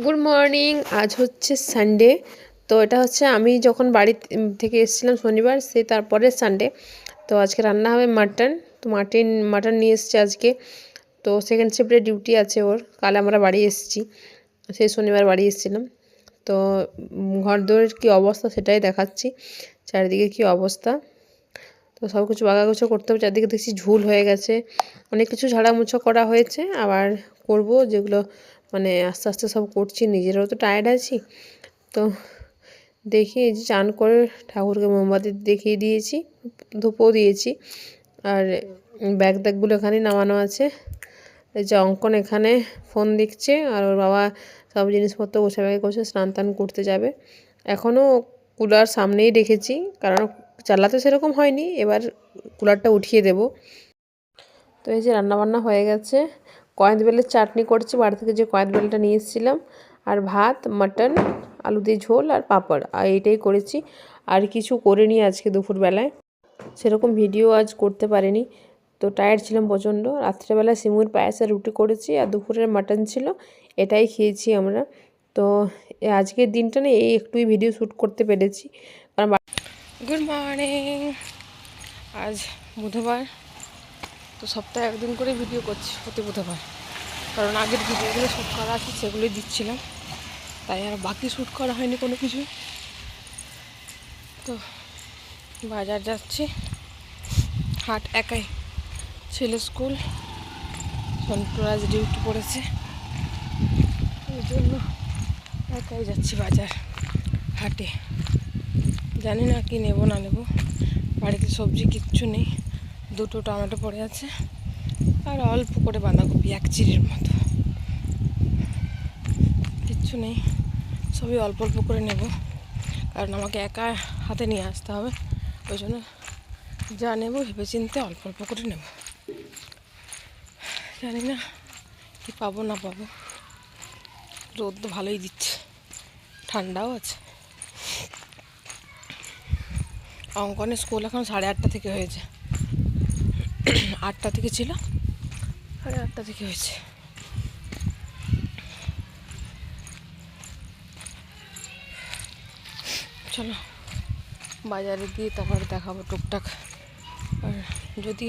Good morning. আজ হচ্ছে Sunday. তো এটা হচ্ছে আমি যখন বাড়ি থেকে এসেছিলাম শনিবার, সে তারপরের সানডে। তো আজকে রান্না হবে মাটন। তো মাটন নিয়ে এসছে আজকে। তো সেকেন্ড শিফটে ডিউটি আছে ওর। কাল আমরা বাড়ি এসেছি, সেই শনিবার বাড়ি এসেছিলাম। তো ঘর দোরের কী অবস্থা সেটাই দেখাচ্ছি, চারিদিকে কী অবস্থা। তো সব কিছু বাগাগুছো করতে হবে। চারদিকে দেখছি ঝুল হয়ে গেছে, অনেক কিছু ঝাড়ামুছো করা হয়েছে, আবার করব যেগুলো মানে আস্তে আস্তে সব করছি। নিজেরাও তো টায়ার্ড আছি। তো দেখি এই যে চান করে ঠাকুরকে মোমবাতি দেখিয়ে দিয়েছি, ধূপও দিয়েছি। আর ব্যাগগুলো এখানেই নামানো আছে। এই যে অঙ্কন এখানে ফোন দেখছে, আর ওর বাবা সব জিনিসপত্র গোছাগাছি করছে, স্নান টান করতে যাবে। এখনও কুলার সামনেই রেখেছি, কারণ চালাতে সেরকম হয়নি, এবার কুলারটা উঠিয়ে দেব। তো এই যে রান্নাবান্না হয়ে গেছে। কয়েদ বেলের চাটনি করছি, বাড়ি থেকে যে কয়েদ বেলটা নিয়ে এসেছিলাম। আর ভাত, মাটন, আলু দিয়ে ঝোল আর পাঁপড়, আর এইটাই করেছি। আর কিছু করিনি আজকে দুপুরবেলায়, সেরকম ভিডিও আজ করতে পারিনি। তো টায়ার্ড ছিলাম প্রচণ্ড। রাত্রেবেলায় সিমুর পায়েসে রুটি করেছি, আর দুপুরের মাটন ছিল, এটাই খেয়েছি আমরা। তো আজকের দিনটা না এই একটুই ভিডিও শ্যুট করতে পেরেছি, কারণ গুড মর্নিং। আজ বুধবার। তো সপ্তাহে একদিন করে ভিডিও করছি প্রতি বুধবার, কারণ আগের ভিডিওগুলো শ্যুট করা আছে সেগুলোই দিচ্ছিলাম, তাই আর বাকি শ্যুট করা হয়নি কোনো কিছু। তো বাজার যাচ্ছি, হাট একাই, ছেলে স্কুল, সন্টুর আজ ডিউটি পড়েছে, এই জন্য একাই যাচ্ছি বাজার হাটে। জানি না কি নেব না নেব, বাড়িতে সবজি কিচ্ছু নেই। দুটো টমেটো পড়ে আছে, আর অল্প করে বাঁধাকপি, এক চিড়ির মতো, কিচ্ছু নেই। সবই অল্প অল্প করে নেব, কারণ আমাকে একা হাতে নিয়ে আসতে হবে। ওই জন্য যা নেব ভেবে চিনতে অল্প অল্প করে নেব। জানি না কি পাবো না পাবো। রোদ তো ভালোই দিচ্ছে, ঠান্ডাও আছে। অঙ্কনের স্কুল এখন 8:30 থেকে হয়েছে, 8টা থেকে ছিল, 8:30 থেকে হয়েছে। চলো বাজারে গিয়ে তারপরে দেখাবো টুকটাক। আর যদি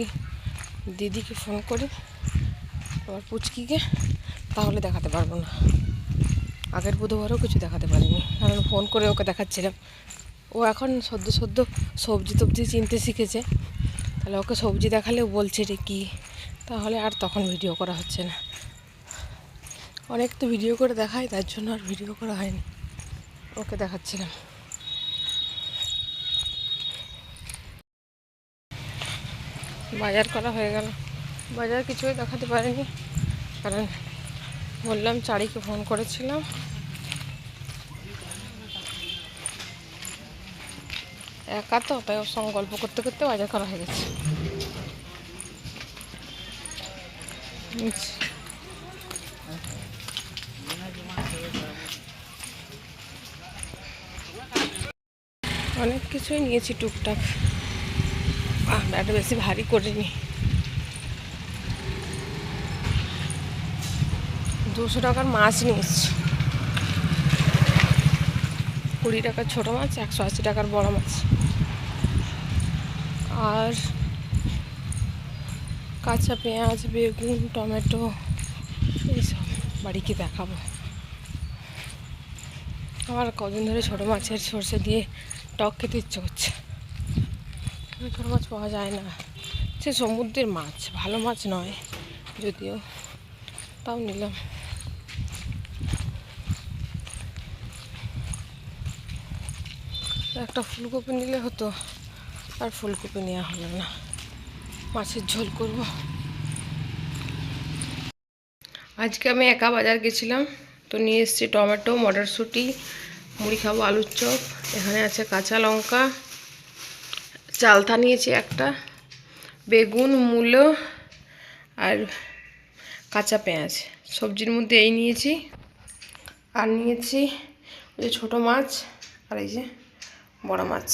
দিদিকে ফোন করি, আমার পুচকিকে, তাহলে দেখাতে পারবো না। আগের বুধবারও কিছু দেখাতে পারিনি, কারণ ফোন করে ওকে দেখাচ্ছিলাম। ও এখন সদ্য সবজি টবজি চিনতে শিখেছে, তাহলে ওকে সবজি দেখালেও বলছে রে কী, তাহলে আর তখন ভিডিও করা হচ্ছে না। অনেক তো ভিডিও করে দেখাই, তার জন্য আর ভিডিও করা হয়নি। ওকে দেখাচ্ছিলাম। বাজার করা হয়ে গেল। বাজার কিছুই দেখাতে পারিনি, কারণ বললাম চারিকে ফোন করেছিলাম। একা তো, তাই ওর সঙ্গে গল্প করতে করতে বাজার করা হয়ে গেছে। অনেক কিছুই নিয়েছি টুকটাক, ব্যাগটা বেশি ভারী করিনি। 200 টাকার মাছ নিয়েছি, 20 টাকার ছোটো মাছ, 180 টাকার বড় মাছ, আর কাঁচা পেঁয়াজ, বেগুন, টমেটো, এইসব। বাড়ি কি দেখাবো। আমার কদিন ধরে ছোটো মাছের সর্ষে দিয়ে টক খেতে ইচ্ছে করছে। ছোটো মাছ পাওয়া যায় না, সে সমুদ্রের মাছ, ভালো মাছ নয় যদিও, তাও নিলাম। একটা ফুলকপি নিলে হতো, আর ফুলকপি নেওয়া হলো না। মাছের ঝোল করব। আজকে আমি একা বাজার গেছিলাম, তো নিয়ে এসেছি টমেটো, মটরশুঁটি, মুড়ি খাবো, আলুর চপ, এখানে আছে কাঁচা লঙ্কা, চালতা নিয়েছি একটা, বেগুন, মূলো আর কাঁচা পেঁয়াজ। সবজির মধ্যে এই নিয়েছি, আর নিয়েছি ওই যে ছোটো মাছ, আর এই যে বড় মাছ।